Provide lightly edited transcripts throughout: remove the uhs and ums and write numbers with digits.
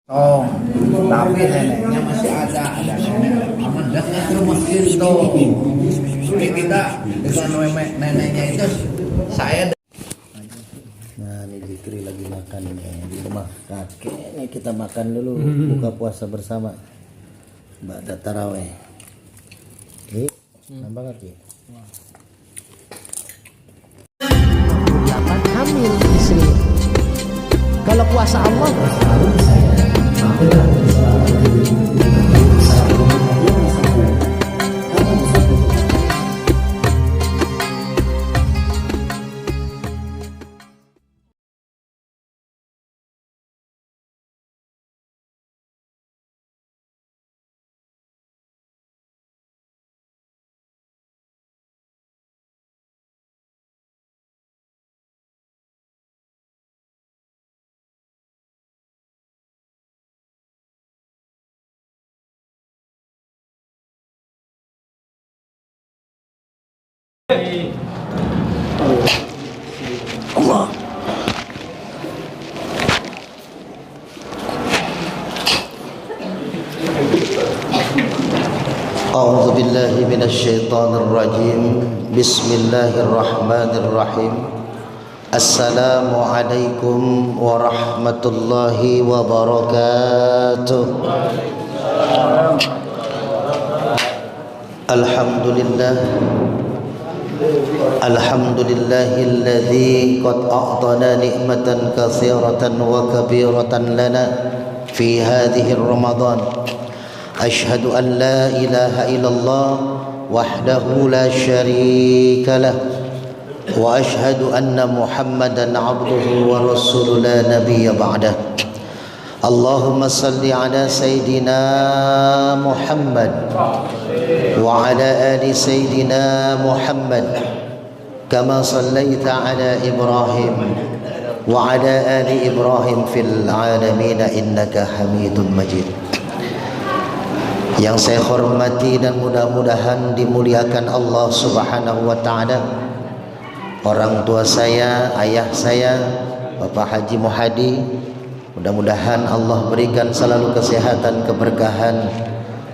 Oh, tapi neneknya masih ada nenek aman dekat rumah itu. Jadi kita dengan neneknya itu saya. Nah, ini Zikri lagi makan ya, di rumah kakek. Ini kita makan dulu, buka puasa bersama. Ba'da taraweh. Ini nambah lagi. 8 hamil istri. Kalau puasa Allah Allah. A'udzu billahi minasy syaithanir rajim. Bismillahirrahmanirrahim. Assalamualaikum warahmatullahi wabarakatuh. Alhamdulillah. Alhamdulillahilladzi qad a'tana ni'matan katsiratan wa kabiratan lana fi hadhihi Ramadan. Ashhadu an la ilaha illallah wahdahu la syarika lah wa ashhadu anna Muhammadan 'abduhu wa rasuluhu la nabiyya ba'dah. Allahumma salli ala sayyidina Muhammad wa ala ali sayyidina Muhammad kama sallaita ala Ibrahim wa ala ali Ibrahim fil alamin innaka Hamidum Majid. Yang saya hormati dan mudah-mudahan dimuliakan Allah Subhanahu wa taala, orang tua saya, ayah saya, Bapak Haji Muhadi, mudah-mudahan Allah berikan selalu kesehatan, keberkahan,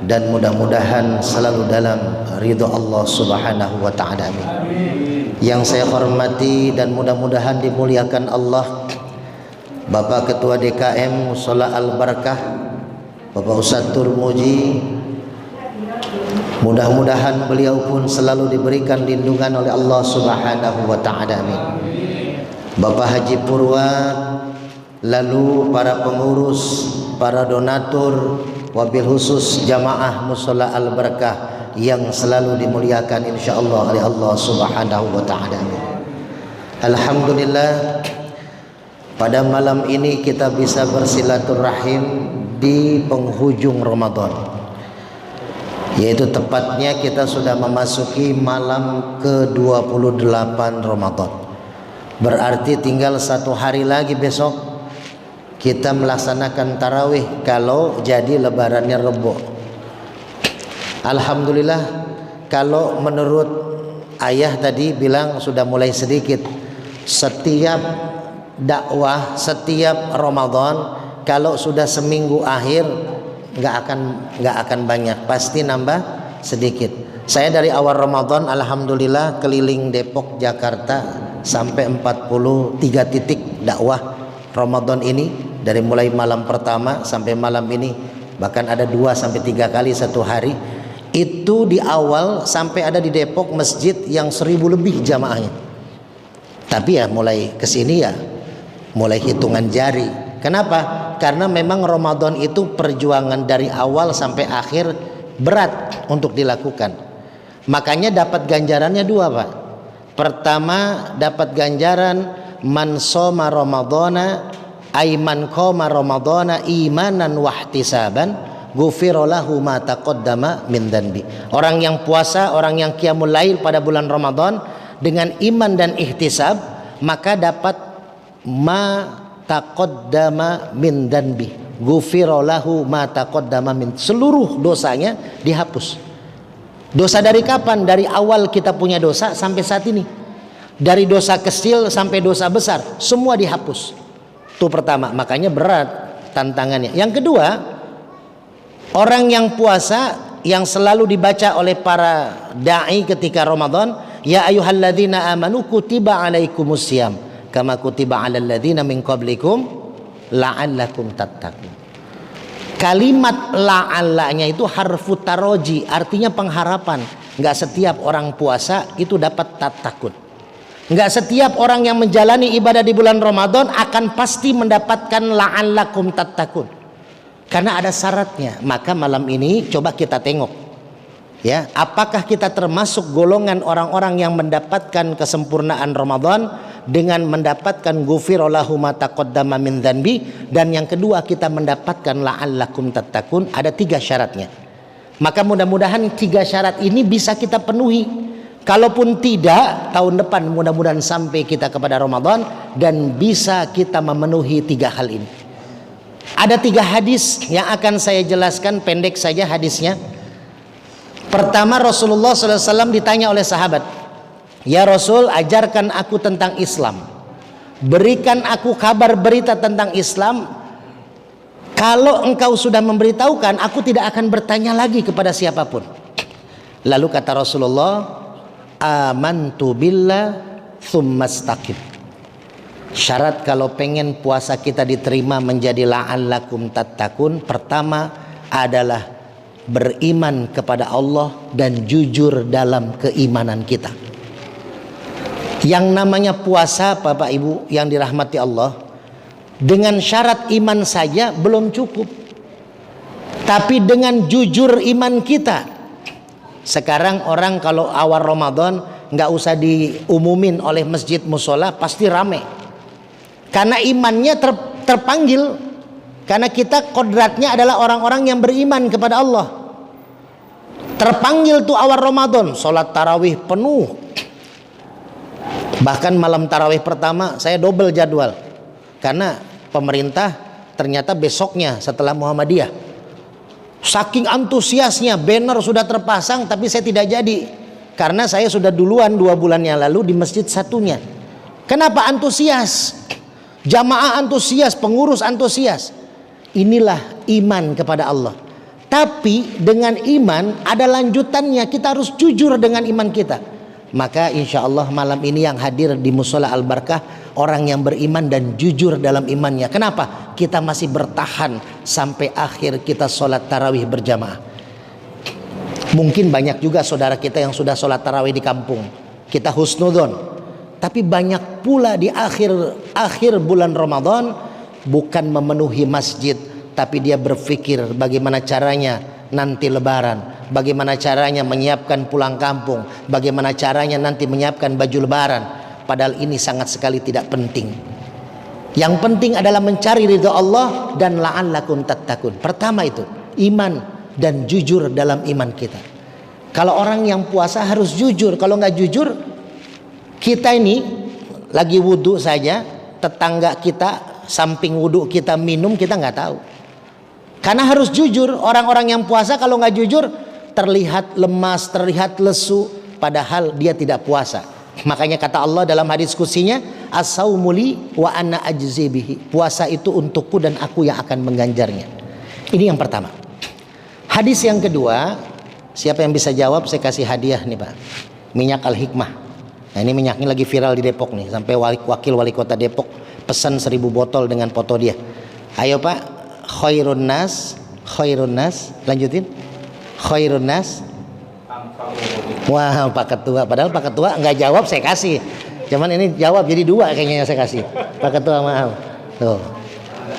dan mudah-mudahan selalu dalam ridho Allah Subhanahu wa taala. Amin. Yang saya hormati dan mudah-mudahan dimuliakan Allah, Bapak Ketua DKM Mushola Al-Barakah, Bapak Ustadz Turmuji, mudah-mudahan beliau pun selalu diberikan lindungan oleh Allah Subhanahu wa taala. Amin. Bapak Haji Purwa, lalu para pengurus, para donatur, wabil khusus jamaah Mushola Al-Barakah yang selalu dimuliakan insyaallah oleh Allah Subhanahu wa taala. Alhamdulillah, pada malam ini kita bisa bersilaturahim di penghujung Ramadan, yaitu tepatnya kita sudah memasuki malam ke-28 Ramadan. Berarti tinggal 1 hari lagi besok kita melaksanakan tarawih kalau jadi lebarannya Rebo. Alhamdulillah, kalau menurut ayah tadi bilang sudah mulai sedikit. Setiap dakwah, setiap Ramadan kalau sudah seminggu akhir nggak akan banyak, pasti nambah sedikit. Saya dari awal Ramadan alhamdulillah keliling Depok, Jakarta sampai 43 titik dakwah Ramadan ini, dari mulai malam pertama sampai malam ini, bahkan ada 2 sampai 3 kali satu hari. Itu di awal sampai ada di Depok masjid yang 1000 lebih jamaahnya. Tapi ya mulai kesini ya mulai hitungan jari. Kenapa? Karena memang Ramadan itu perjuangan dari awal sampai akhir berat untuk dilakukan. Makanya dapat ganjarannya 2, Pak. Pertama dapat ganjaran man shoma ramadhana ay man qama ramadhana imanan wahtisaban ghufira lahu ma taqaddama min dhanbi. Orang yang puasa, orang yang qiyamul lail pada bulan Ramadan dengan iman dan ihtisab, maka dapat ma taqaddama min dhanbi, ghufira lahu ma taqaddama min, seluruh dosanya dihapus. Dosa dari kapan? Dari awal kita punya dosa sampai saat ini. Dari dosa kecil sampai dosa besar semua dihapus. Itu pertama, makanya berat. tantangannya. Yang kedua, orang yang puasa yang selalu dibaca oleh para dai ketika Ramadan, ya ayyuhalladzina amanu kutiba alaikumusiyam kama kutiba alal ladzina min qablikum la'allakum tattaqun. Kalimat la'allanya itu harfu taroji, artinya pengharapan. Enggak setiap orang puasa itu dapat tatakun. Enggak setiap orang yang menjalani ibadah di bulan Ramadan akan pasti mendapatkan la'allakum tattaqun. Karena ada syaratnya. Maka malam ini coba kita tengok, ya, apakah kita termasuk golongan orang-orang yang mendapatkan kesempurnaan Ramadan dengan mendapatkan ghufira lahu ma taqaddama min dzanbi, dan yang kedua kita mendapatkan la'allakum tattaqun. Ada 3 syaratnya. Maka mudah-mudahan 3 syarat ini bisa kita penuhi. Kalaupun tidak, tahun depan mudah-mudahan sampai kita kepada Ramadan dan bisa kita memenuhi 3 hal ini. Ada 3 hadis yang akan saya jelaskan, pendek saja hadisnya. Pertama, Rasulullah SAW ditanya oleh sahabat, ya Rasul, ajarkan aku tentang Islam, berikan aku kabar berita tentang Islam. Kalau engkau sudah memberitahukan, aku tidak akan bertanya lagi kepada siapapun. Lalu kata Rasulullah, amantu billah tsumma istaqim. Syarat kalau pengen puasa kita diterima menjadi la'allakum tattaqun, pertama adalah beriman kepada Allah dan jujur dalam keimanan kita. Yang namanya puasa, Bapak Ibu yang dirahmati Allah, dengan syarat iman saja belum cukup, tapi dengan jujur iman kita. Sekarang orang kalau awal Ramadan nggak usah diumumin oleh masjid musola pasti rame. Karena imannya terpanggil. Karena kita kodratnya adalah orang-orang yang beriman kepada Allah. Terpanggil tuh awal Ramadan, sholat tarawih penuh. Bahkan malam tarawih pertama saya double jadwal. Karena pemerintah ternyata besoknya setelah Muhammadiyah. Saking antusiasnya, banner sudah terpasang tapi saya tidak jadi. Karena saya sudah duluan 2 bulan yang lalu di masjid satunya. Kenapa antusias? Jamaah antusias, pengurus antusias. Inilah iman kepada Allah. Tapi dengan iman ada lanjutannya, kita harus jujur dengan iman kita. Maka insya Allah malam ini yang hadir di Musola Al-Barkah orang yang beriman dan jujur dalam imannya. Kenapa? Kita masih bertahan sampai akhir kita sholat tarawih berjamaah. Mungkin banyak juga saudara kita yang sudah sholat tarawih di kampung. Kita husnudon. Tapi banyak pula di akhir bulan Ramadan bukan memenuhi masjid, tapi dia berpikir bagaimana caranya nanti lebaran, bagaimana caranya menyiapkan pulang kampung, bagaimana caranya nanti menyiapkan baju lebaran. Padahal ini sangat sekali tidak penting. Yang penting adalah mencari ridha Allah dan la'allakum tattaqun. Pertama itu iman dan jujur dalam iman kita. Kalau orang yang puasa harus jujur. Kalau nggak jujur, kita ini lagi wudhu saja, tetangga kita samping wudhu kita minum, kita nggak tahu. Karena harus jujur. Orang-orang yang puasa kalau nggak jujur terlihat lemas, terlihat lesu, padahal dia tidak puasa. Makanya kata Allah dalam hadis qudsinya, as-saumuli wa ana ajzi bihi. Puasa itu untukku dan aku yang akan mengganjarnya. Ini yang pertama. Hadis yang kedua, siapa yang bisa jawab saya kasih hadiah nih Pak. Minyak Al-Hikmah. Nah ini minyaknya lagi viral di Depok nih. Sampai wakil wali kota Depok pesan 1000 botol dengan foto dia. Ayo Pak. Khairun nas, lanjutin. Khairun nas. Wah Pak Ketua. Padahal Pak Ketua nggak jawab saya kasih. Cuman ini jawab jadi 2 kayaknya yang saya kasih. Pak Ketua maaf. Tuh.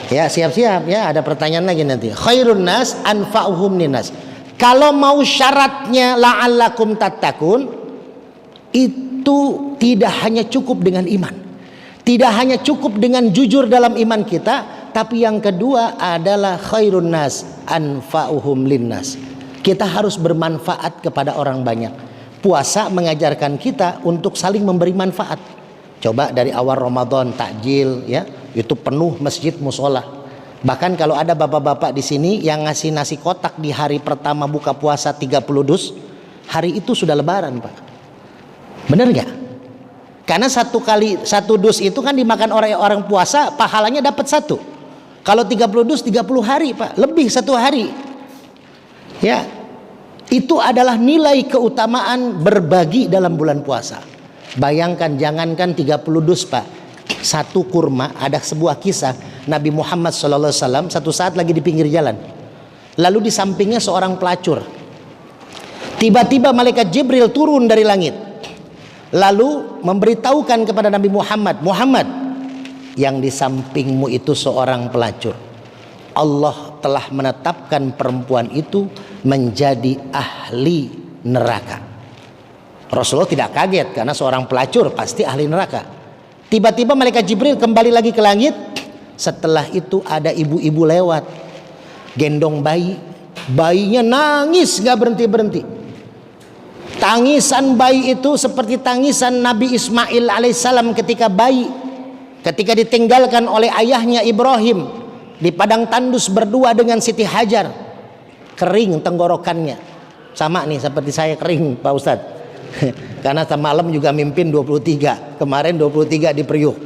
Ya siap-siap ya, ada pertanyaan lagi nanti. Khairun nas anfa'uhum linnas. Kalau mau syaratnya la'allakum tattaqun, itu tidak hanya cukup dengan iman, tidak hanya cukup dengan jujur dalam iman kita, tapi yang kedua adalah khairun nas anfa'uhum linnas. Kita harus bermanfaat kepada orang banyak. Puasa mengajarkan kita untuk saling memberi manfaat. Coba dari awal Ramadan takjil ya, itu penuh masjid musola. Bahkan kalau ada bapak-bapak di sini yang ngasih nasi kotak di hari pertama buka puasa 30 dus, hari itu sudah lebaran Pak. Benar nggak? Karena 1 dus itu kan dimakan orang puasa, pahalanya dapat 1. Kalau 30 dus 30 hari Pak, lebih 1 hari. Ya, itu adalah nilai keutamaan berbagi dalam bulan puasa. Bayangkan, jangankan 30 dus Pak, 1 kurma. Ada sebuah kisah Nabi Muhammad SAW satu saat lagi di pinggir jalan, lalu di sampingnya seorang pelacur. Tiba-tiba malaikat Jibril turun dari langit, lalu memberitahukan kepada Nabi Muhammad, Muhammad, yang di sampingmu itu seorang pelacur. Allah telah menetapkan perempuan itu menjadi ahli neraka. Rasulullah tidak kaget karena seorang pelacur pasti ahli neraka. Tiba-tiba malaikat Jibril kembali lagi ke langit. Setelah itu ada ibu-ibu lewat, gendong bayi. Bayinya nangis gak berhenti-berhenti. Tangisan bayi itu seperti tangisan Nabi Ismail alaihissalam ketika bayi, ketika ditinggalkan oleh ayahnya Ibrahim di padang tandus berdua dengan Siti Hajar. Kering tenggorokannya, sama nih seperti saya kering Pak Ustadz. Karena semalam juga mimpin 23, kemarin 23 di Priuk.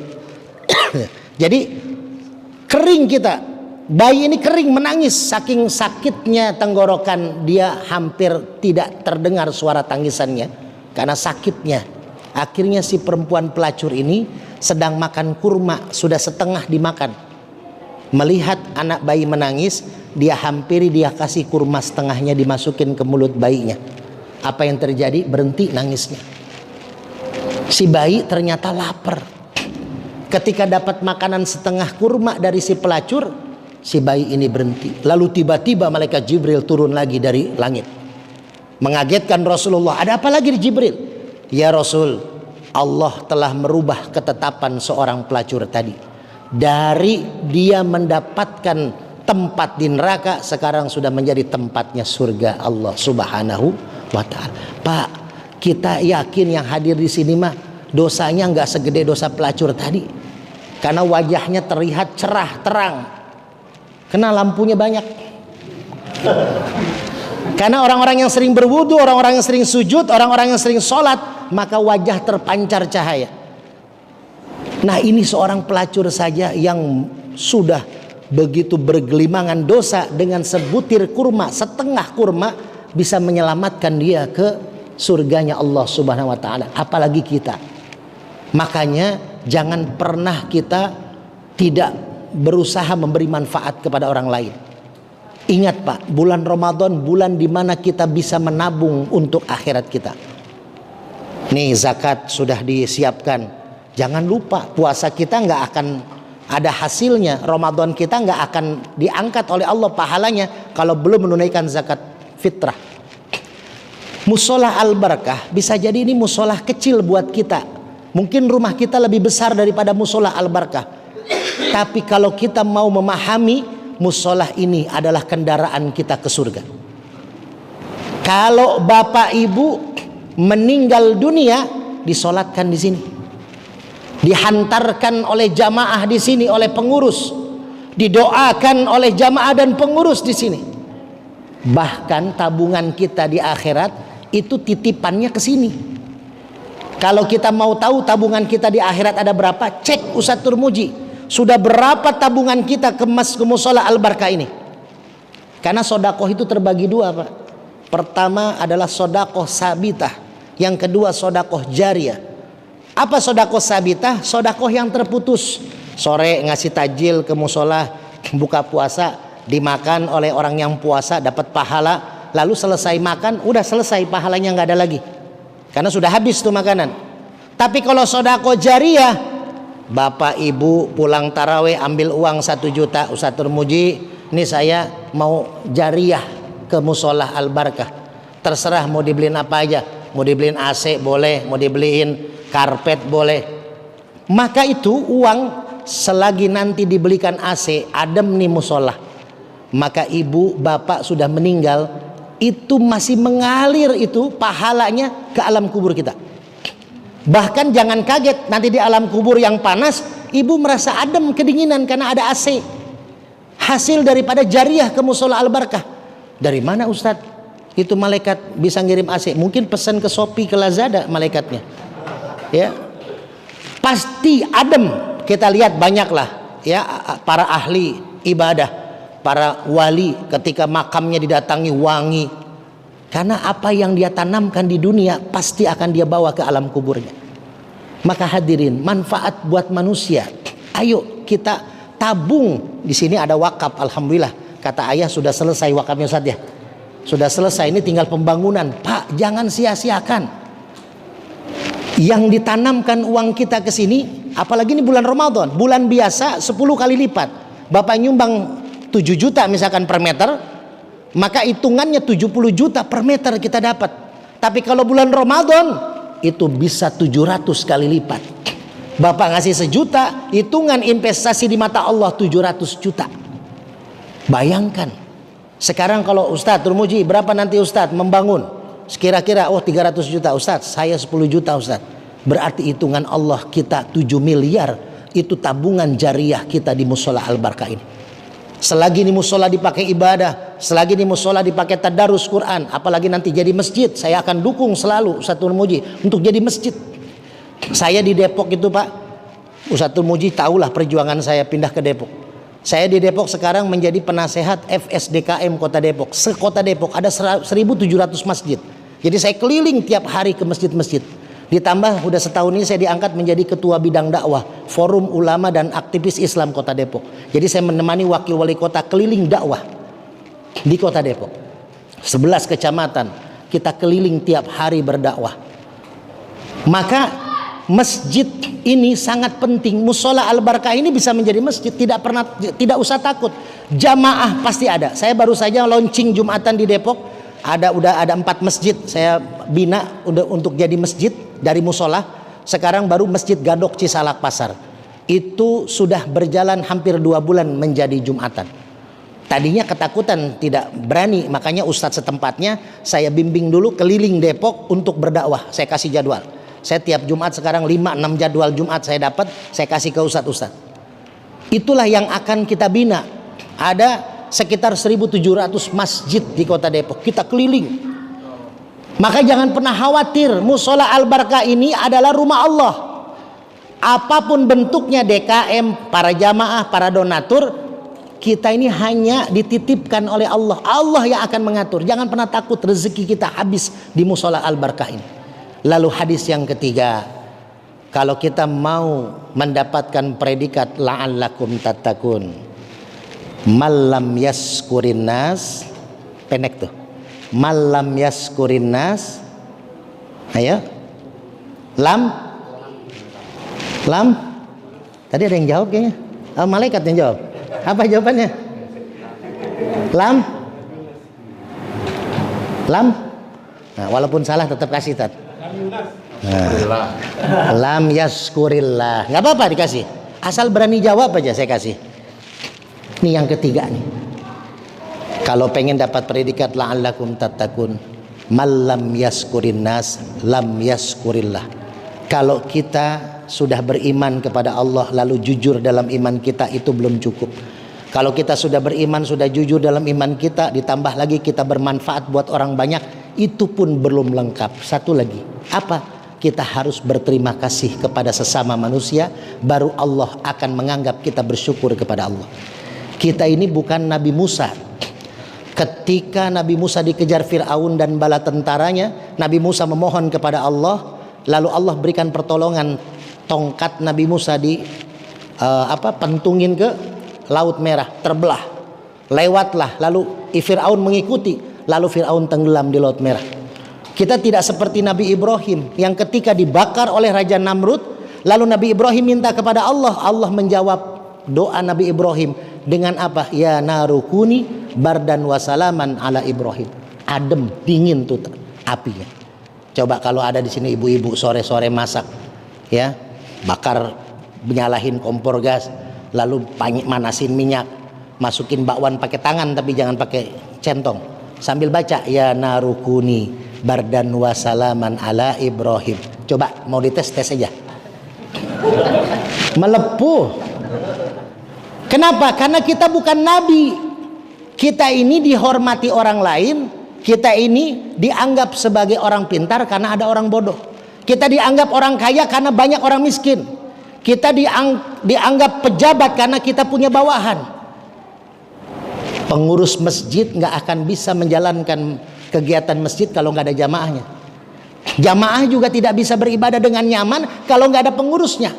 Jadi kering kita. Bayi ini kering menangis, saking sakitnya tenggorokan, dia hampir tidak terdengar suara tangisannya karena sakitnya. Akhirnya si perempuan pelacur ini sedang makan kurma, sudah setengah dimakan. Melihat anak bayi menangis, dia hampiri, dia kasih kurma setengahnya, dimasukin ke mulut bayinya. Apa yang terjadi? Berhenti nangisnya. Si bayi ternyata lapar. Ketika dapat makanan setengah kurma dari si pelacur, si bayi ini berhenti. Lalu tiba-tiba malaikat Jibril turun lagi dari langit, mengagetkan Rasulullah. Ada apa lagi di Jibril? Ya Rasul, Allah telah merubah ketetapan seorang pelacur tadi. Dari dia mendapatkan tempat di neraka, sekarang sudah menjadi tempatnya surga Allah Subhanahu wa ta'ala. Pak, kita yakin yang hadir di sini mah dosanya nggak segede dosa pelacur tadi, karena wajahnya terlihat cerah terang, kena lampunya banyak. Karena orang-orang yang sering berwudu, orang-orang yang sering sujud, orang-orang yang sering sholat, maka wajah terpancar cahaya. Nah, ini seorang pelacur saja yang sudah begitu bergelimangan dosa, dengan sebutir kurma, setengah kurma, bisa menyelamatkan dia ke surganya Allah Subhanahu wa ta'ala. Apalagi kita. Makanya jangan pernah kita tidak berusaha memberi manfaat kepada orang lain. Ingat Pak, bulan Ramadan bulan dimana kita bisa menabung untuk akhirat kita. Nih, zakat sudah disiapkan. Jangan lupa, puasa kita nggak akan ada hasilnya, Ramadan kita nggak akan diangkat oleh Allah pahalanya kalau belum menunaikan zakat fitrah. Musola Al-Barakah bisa jadi ini musola kecil buat kita. Mungkin rumah kita lebih besar daripada musola Al-Barakah. Tapi kalau kita mau memahami, musola ini adalah kendaraan kita ke surga. Kalau bapak ibu meninggal dunia, disolatkan di sini, dihantarkan oleh jamaah di sini, oleh pengurus, didoakan oleh jamaah dan pengurus di sini. Bahkan tabungan kita di akhirat itu titipannya ke sini. Kalau kita mau tahu tabungan kita di akhirat ada berapa, cek Ustadz Turmuji, sudah berapa tabungan kita ke musola Al-Barakah ini. Karena sodakoh itu terbagi dua Pak. Pertama adalah sodakoh sabitah, yang kedua sodakoh jariyah. Apa sodakoh sabitah? Sodakoh yang terputus. Sore ngasih tajil ke musola, buka puasa, dimakan oleh orang yang puasa, dapat pahala. Lalu selesai makan, udah selesai, pahalanya nggak ada lagi, karena sudah habis tuh makanan. Tapi kalau sodakoh jariyah, bapak ibu pulang taraweh ambil uang 1 juta, Ustadz Turmuji, ini saya mau jariyah ke musola Al-Barakah. Terserah mau dibeliin apa aja, mau dibeliin AC boleh, mau dibeliin karpet boleh. Maka itu uang selagi nanti dibelikan AC, adem nih musola, maka ibu bapak sudah meninggal, itu masih mengalir itu pahalanya ke alam kubur kita. Bahkan jangan kaget, nanti di alam kubur yang panas, ibu merasa adem, kedinginan karena ada AC. Hasil daripada jariyah ke musola Al-Barakah. Dari mana Ustadz? Itu malaikat bisa ngirim AC. Mungkin pesan ke Shopee, ke Lazada malaikatnya. Ya, pasti adem. Kita lihat banyaklah ya para ahli ibadah. Para wali ketika makamnya didatangi wangi. Karena apa yang dia tanamkan di dunia pasti akan dia bawa ke alam kuburnya. Maka hadirin, manfaat buat manusia. Ayo kita tabung. Di sini ada wakaf, alhamdulillah. Kata ayah sudah selesai wakafnya Ustaz ya. Sudah selesai, ini tinggal pembangunan. Pak, jangan sia-siakan. Yang ditanamkan uang kita ke sini, apalagi ini bulan Ramadan, bulan biasa 10 kali lipat. Bapak nyumbang 7 juta misalkan per meter, maka hitungannya 70 juta per meter kita dapat. Tapi kalau bulan Ramadan itu bisa 700 kali lipat. Bapak ngasih 1 juta, hitungan investasi di mata Allah 700 juta. Bayangkan. Sekarang kalau Ustadz Turmuji, berapa nanti Ustadz membangun? Sekira-kira 300 juta Ustadz, saya 10 juta Ustadz. Berarti hitungan Allah kita 7 miliar. Itu tabungan jariah kita di musola Al-Barkah ini. Selagi ini musola dipakai ibadah, selagi ini musola dipakai tadarus Quran, apalagi nanti jadi masjid, saya akan dukung selalu Ustadz Turmuji untuk jadi masjid. Saya di Depok itu Pak, Ustadz Turmuji tahulah perjuangan saya pindah ke Depok. Saya di Depok sekarang menjadi penasehat FSDKM Kota Depok. Sekota Depok ada 1.700 masjid. Jadi saya keliling tiap hari ke masjid-masjid. Ditambah udah setahun ini saya diangkat menjadi ketua bidang dakwah Forum Ulama dan Aktivis Islam Kota Depok. Jadi saya menemani wakil wali kota keliling dakwah di Kota Depok. 11 kecamatan kita keliling tiap hari berdakwah. Maka masjid ini sangat penting. Musola Al-Barkah ini bisa menjadi masjid, tidak usah takut. Jamaah pasti ada. Saya baru saja launching Jumatan di Depok. Udah ada 4 masjid saya bina untuk jadi masjid dari musola. Sekarang baru Masjid Gadok Cisalak Pasar. Itu sudah berjalan hampir 2 bulan menjadi Jumatan. Tadinya ketakutan, tidak berani, makanya ustadz setempatnya saya bimbing dulu keliling Depok untuk berdakwah. Saya kasih jadwal. Saya tiap Jumat sekarang 5-6 jadwal Jumat saya dapat, saya kasih ke ustadz-ustadz. Itulah yang akan kita bina. Ada sekitar 1.700 masjid di Kota Depok. Kita keliling. Maka jangan pernah khawatir. Musola Al-Barkah ini adalah rumah Allah. Apapun bentuknya, DKM, para jamaah, para donatur, kita ini hanya dititipkan oleh Allah. Allah yang akan mengatur. Jangan pernah takut rezeki kita habis di Musola Al-Barkah ini. Lalu hadis yang ketiga, kalau kita mau mendapatkan predikat la'allakum tattaqun, malam yaskurin nas, pendek tuh, malam yaskurin nas, ayo, lam, tadi ada yang jawab kayaknya, malaikat yang jawab, apa jawabannya? Lam, nah, walaupun salah tetap kasih tat. Nah, lam yaskurillah, nggak apa-apa dikasih, asal berani jawab aja saya kasih. Ini yang ketiga nih. Kalau pengen dapat predikat la'allakum tattaqun, malam yaskurin nas lam yaskurillah. Kalau kita sudah beriman kepada Allah lalu jujur dalam iman kita, itu belum cukup. Kalau kita sudah beriman, sudah jujur dalam iman kita, ditambah lagi kita bermanfaat buat orang banyak, itu pun belum lengkap. Satu lagi, apa? Kita harus berterima kasih kepada sesama manusia, baru Allah akan menganggap kita bersyukur kepada Allah. Kita ini bukan Nabi Musa. Ketika Nabi Musa dikejar Fir'aun dan bala tentaranya, Nabi Musa memohon kepada Allah, lalu Allah berikan pertolongan. Tongkat Nabi Musa pentungin ke Laut Merah, terbelah, lewatlah, lalu Fir'aun mengikuti, lalu Fir'aun tenggelam di Laut Merah. Kita tidak seperti Nabi Ibrahim yang ketika dibakar oleh Raja Namrud, lalu Nabi Ibrahim minta kepada Allah, Allah menjawab doa Nabi Ibrahim dengan apa? Ya narukuni bardan wasalaman ala Ibrahim. Adem, dingin tuh apinya. Coba kalau ada di sini ibu-ibu sore-sore masak, ya, bakar, nyalahin kompor gas, lalu manasin minyak, masukin bakwan pakai tangan tapi jangan pakai centong, sambil baca ya narukuni bardan wasalaman ala Ibrahim. Coba mau dites, tes aja. Melepuh. Kenapa? Karena kita bukan nabi. Kita ini dihormati orang lain, kita ini dianggap sebagai orang pintar karena ada orang bodoh. Kita dianggap orang kaya karena banyak orang miskin. Kita dianggap pejabat karena kita punya bawahan. Pengurus masjid nggak akan bisa menjalankan kegiatan masjid kalau nggak ada jamaahnya. Jamaah juga tidak bisa beribadah dengan nyaman kalau nggak ada pengurusnya.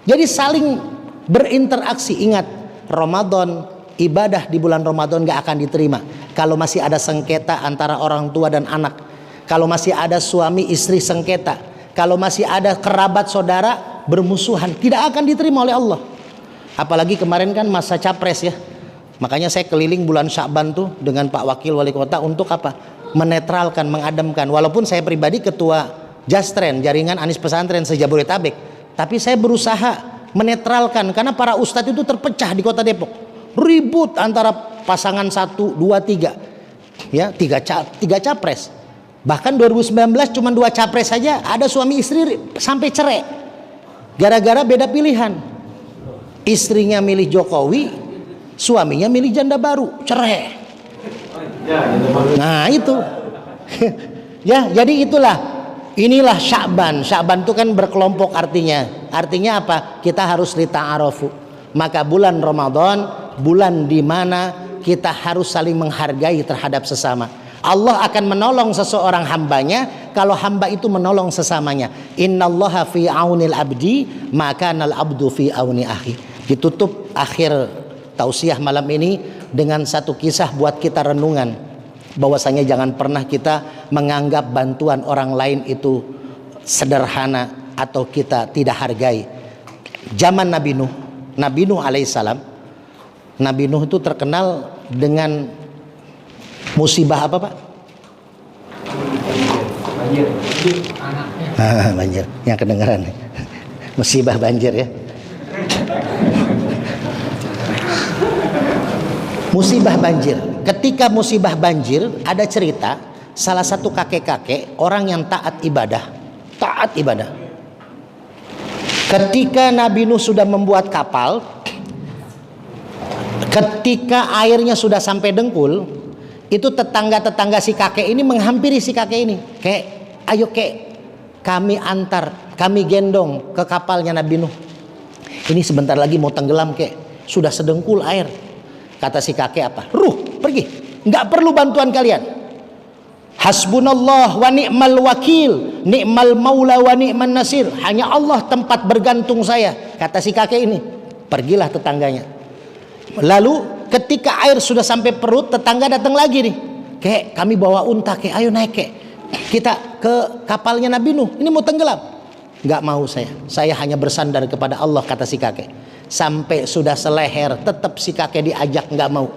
Jadi saling berinteraksi. Ingat, Ramadan, ibadah di bulan Ramadan nggak akan diterima kalau masih ada sengketa antara orang tua dan anak, kalau masih ada suami istri sengketa, kalau masih ada kerabat saudara bermusuhan, tidak akan diterima oleh Allah. Apalagi kemarin kan masa capres ya. Makanya saya keliling bulan Sya'ban tuh dengan Pak Wakil Wali Kota untuk apa? Menetralkan, mengademkan. Walaupun saya pribadi ketua Jastren, jaringan Anies Pesantren se-Jabodetabek, tapi saya berusaha menetralkan karena para ustadz itu terpecah di Kota Depok. Ribut antara pasangan 1, 2, 3. Ya, tiga capres. Bahkan 2019 cuma 2 capres saja ada suami istri sampai cerai. Gara-gara beda pilihan. Istrinya milih Jokowi, suaminya milih janda baru, cerai. Nah itu ya, jadi inilah Sya'ban. Sya'ban itu kan berkelompok artinya apa? Kita harus lita'arofu. Maka bulan Ramadan, bulan di mana kita harus saling menghargai terhadap sesama. Allah akan menolong seseorang hambanya kalau hamba itu menolong sesamanya. Innallaha fi aunil abdi maka nal abdu fi auni akhi. Ditutup akhir tausiah malam ini dengan satu kisah buat kita renungan, bahwasanya jangan pernah kita menganggap bantuan orang lain itu sederhana atau kita tidak hargai. Zaman Nabi Nuh alaihissalam, Nabi Nuh itu terkenal dengan musibah apa Pak? Banjir, yang kedengaran musibah banjir ya. Musibah banjir. Ketika musibah banjir, ada cerita salah satu kakek-kakek orang yang taat ibadah. Ketika Nabi Nuh sudah membuat kapal, ketika airnya sudah sampai dengkul, itu tetangga-tetangga si kakek ini menghampiri si kakek ini. Kek, ayo kek, kami antar, kami gendong ke kapalnya Nabi Nuh. Ini sebentar lagi mau tenggelam kek, sudah sedengkul air. Kata si kakek apa? Ruh, pergi. Nggak perlu bantuan kalian. Hasbunallah wa ni'mal wakil, ni'mal maula wa ni'man nasir. Hanya Allah tempat bergantung saya. Kata si kakek ini. Pergilah tetangganya. Lalu ketika air sudah sampai perut, tetangga datang lagi nih. Kek, kami bawa unta kek, ayo naik kek. Kita ke kapalnya Nabi Nuh. Ini mau tenggelam. Nggak mau saya. Saya hanya bersandar kepada Allah, kata si kakek. Sampai sudah seleher, tetap si kakek diajak nggak mau.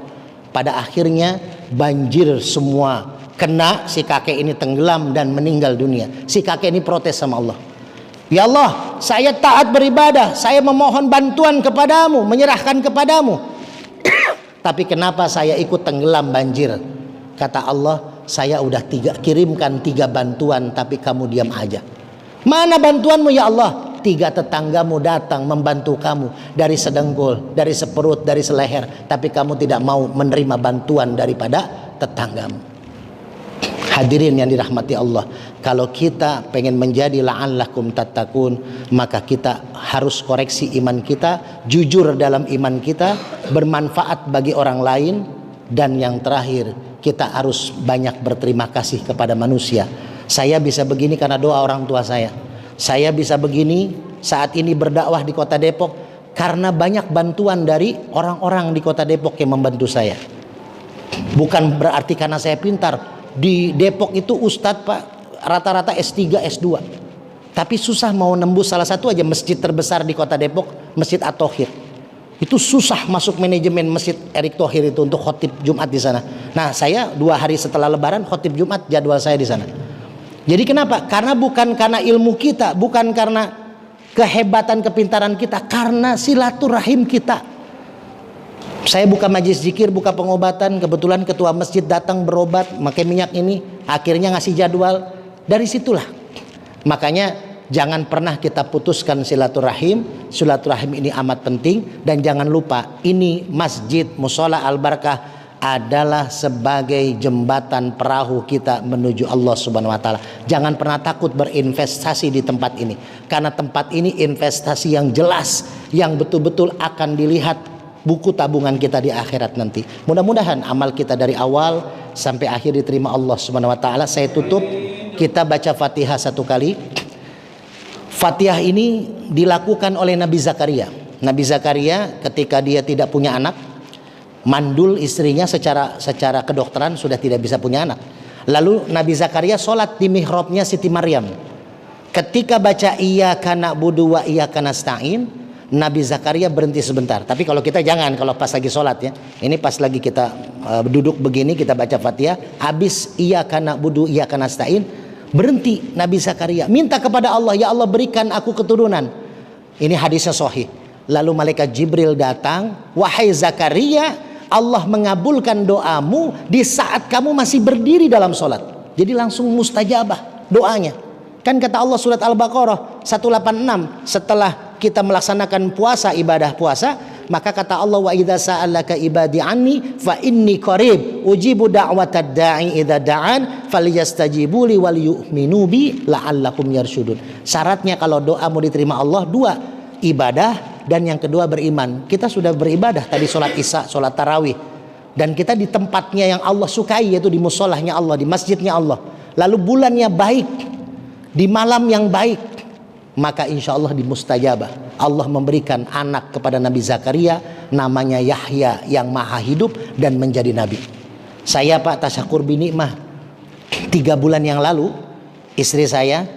Pada akhirnya banjir semua, kena si kakek ini tenggelam dan meninggal dunia. Si kakek ini protes sama Allah. Ya Allah, saya taat beribadah, saya memohon bantuan kepadamu, menyerahkan kepadamu. Tapi kenapa saya ikut tenggelam banjir? Kata Allah, saya udah kirimkan 3 bantuan, tapi kamu diam aja. Mana bantuanmu ya Allah? 3 tetanggamu datang membantu kamu dari sedengkul, dari seperut, dari seleher, tapi kamu tidak mau menerima bantuan daripada tetanggamu. Hadirin yang dirahmati Allah, kalau kita pengen menjadi la'allakum tattaqun, maka kita harus koreksi iman kita, jujur dalam iman kita, bermanfaat bagi orang lain, dan yang terakhir, kita harus banyak berterima kasih kepada manusia. Saya bisa begini karena doa orang tua saya. Saya bisa begini saat ini berdakwah di Kota Depok karena banyak bantuan dari orang-orang di Kota Depok yang membantu saya. Bukan berarti karena saya pintar. Di Depok itu ustadz Pak rata-rata S3, S2. Tapi susah mau nembus salah satu aja masjid terbesar di Kota Depok, Masjid At-Thohir. Itu susah masuk manajemen Masjid Erick Thohir itu untuk khotib Jumat di sana. Nah, saya 2 hari setelah Lebaran khotib Jumat, jadwal saya di sana. Jadi kenapa? Karena bukan karena ilmu kita, bukan karena kehebatan kepintaran kita, karena silaturahim kita. Saya buka majelis zikir, buka pengobatan, kebetulan ketua masjid datang berobat, pakai minyak ini, akhirnya ngasih jadwal. Dari situlah. Makanya jangan pernah kita putuskan silaturahim. Silaturahim ini amat penting, dan jangan lupa ini masjid Mushola Al-Barakah adalah sebagai jembatan perahu kita menuju Allah Subhanahu wa taala. Jangan pernah takut berinvestasi di tempat ini, karena tempat ini investasi yang jelas, yang betul-betul akan dilihat buku tabungan kita di akhirat nanti. Mudah-mudahan amal kita dari awal sampai akhir diterima Allah Subhanahu wa taala. Saya tutup, kita baca Fatihah satu kali. Fatihah ini dilakukan oleh Nabi Zakaria. Nabi Zakaria ketika dia tidak punya anak, mandul istrinya secara kedokteran sudah tidak bisa punya anak. Lalu Nabi Zakaria sholat di mihrabnya Siti Maryam. Ketika baca iyyaka na'budu wa iyyaka nasta'in, Nabi Zakaria berhenti sebentar. Tapi kalau kita jangan, kalau pas lagi sholat ya. Ini pas lagi kita duduk begini, kita baca Fatihah, habis iyyaka na'budu iyyaka nasta'in, berhenti Nabi Zakaria, minta kepada Allah, ya Allah berikan aku keturunan. Ini hadisnya sahih. Lalu malaikat Jibril datang, wahai Zakaria, Allah mengabulkan doamu di saat kamu masih berdiri dalam sholat. Jadi langsung mustajabah doanya. Kan kata Allah surat Al-Baqarah 186, setelah kita melaksanakan puasa, ibadah puasa, maka kata Allah, wa idza sa'alaka ibadi anni fa inni qarib ujibu da'watad da'i idza da'an falyastajibu li wal yu'minu bi la'allakum yarsyudun. Syaratnya kalau doa mau diterima Allah dua, ibadah, dan yang kedua beriman. Kita sudah beribadah tadi, sholat isya, sholat tarawih, dan kita di tempatnya yang Allah sukai, yaitu di musolahnya Allah, di masjidnya Allah. Lalu bulannya baik, di malam yang baik, maka insya Allah dimustajabah. Allah memberikan anak kepada Nabi Zakaria, namanya Yahya yang maha hidup dan menjadi nabi. Saya Pak Tasyakur Binikmah, 3 bulan yang lalu istri saya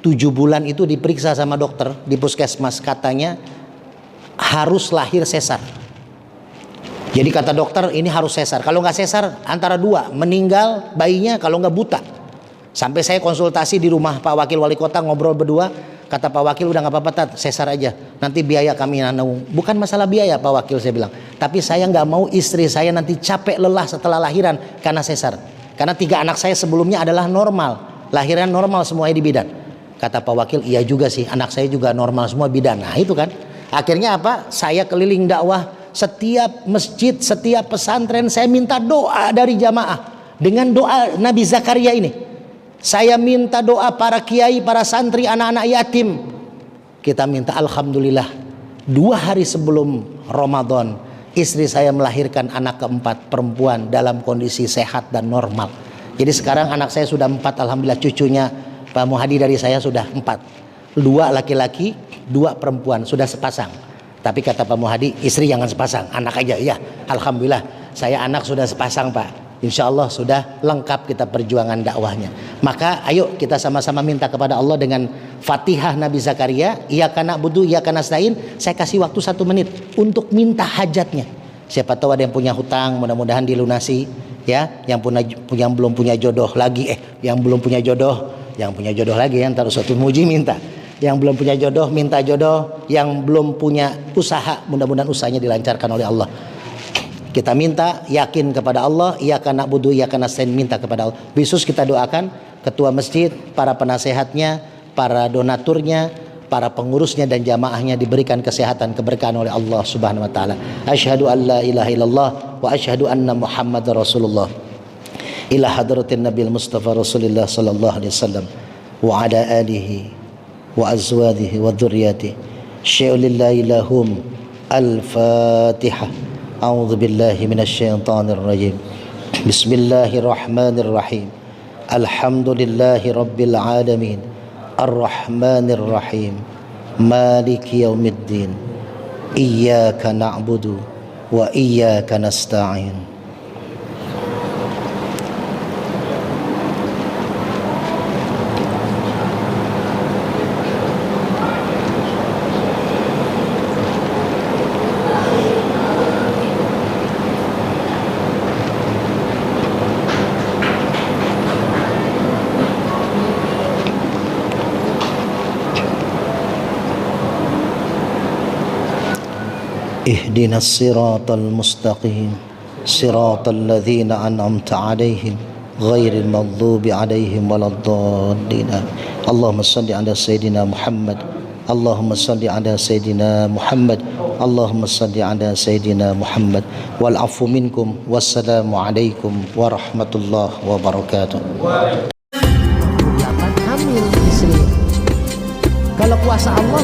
7 bulan itu diperiksa sama dokter di puskesmas, katanya harus lahir sesar. Jadi kata dokter ini harus sesar. Kalau nggak sesar antara dua, meninggal bayinya, kalau nggak buta. Sampai saya konsultasi di rumah Pak Wakil Wali Kota, ngobrol berdua. Kata Pak Wakil, udah nggak apa-apa Tat, sesar aja. Nanti biaya kami nanggung. Bukan masalah biaya Pak Wakil, saya bilang. Tapi saya nggak mau istri saya nanti capek lelah setelah lahiran karena sesar. Karena 3 anak saya sebelumnya adalah normal, lahiran normal semuanya di bidan. Kata Pak Wakil, iya juga sih, anak saya juga normal semua bidan. Nah itu kan. Akhirnya apa? Saya keliling dakwah, setiap masjid, setiap pesantren saya minta doa dari jamaah dengan doa Nabi Zakaria ini. Saya minta doa para kiai, para santri, anak-anak yatim. Kita minta, alhamdulillah 2 hari sebelum Ramadan istri saya melahirkan anak keempat, perempuan dalam kondisi sehat dan normal. Jadi sekarang anak saya sudah 4, alhamdulillah. Cucunya Pak Muhadi dari saya sudah 4. 2 laki-laki, 2 perempuan, sudah sepasang. Tapi kata Pak Muhadi, istri jangan sepasang, anak aja. Ya, alhamdulillah saya anak sudah sepasang Pak. Insya Allah sudah lengkap kita perjuangan dakwahnya. Maka ayo kita sama-sama minta kepada Allah dengan Fatihah Nabi Zakaria, iyyaka na'budu iyyaka nasta'in. Saya kasih waktu 1 menit untuk minta hajatnya. Siapa tahu ada yang punya hutang, mudah-mudahan dilunasi ya. Yang belum punya jodoh lagi, yang belum punya jodoh, yang punya jodoh lagi ya, ntar suatu muji minta. Yang belum punya jodoh minta jodoh, yang belum punya usaha mudah-mudahan usahanya dilancarkan oleh Allah. Kita minta, yakin kepada Allah, iyyaka na'budu iyyaka nasta'in, minta kepada Allah. Khusus kita doakan ketua masjid, para penasehatnya, para donaturnya, para pengurusnya dan jamaahnya diberikan kesehatan, keberkahan oleh Allah Subhanahu wa taala. Asyhadu an la ilaha illallah wa asyhadu anna Muhammadar Rasulullah. Ila hadratin Nabil Mustafa Rasulullah sallallahu alaihi wasallam wa ala alihi wa azwajihi wa dzurriyyatihi. Syai'ulillahi lahum. Al-Fatihah. أعوذ بالله من الشيطان الرجيم بسم الله الرحمن الرحيم الحمد لله رب العالمين الرحمن الرحيم مالك يوم الدين إياك نعبد وإياك نستعين. اهدنا الصراط المستقيم صراط الذين أنعمت عليهم غير المغضوب عليهم ولا الضالين. اللهم صل على سيدنا محمد اللهم صل على سيدنا محمد اللهم صل على سيدنا محمد والعفو منكم والسلام عليكم ورحمة الله وبركاته. Hamil istri. Kalau kuasa Allah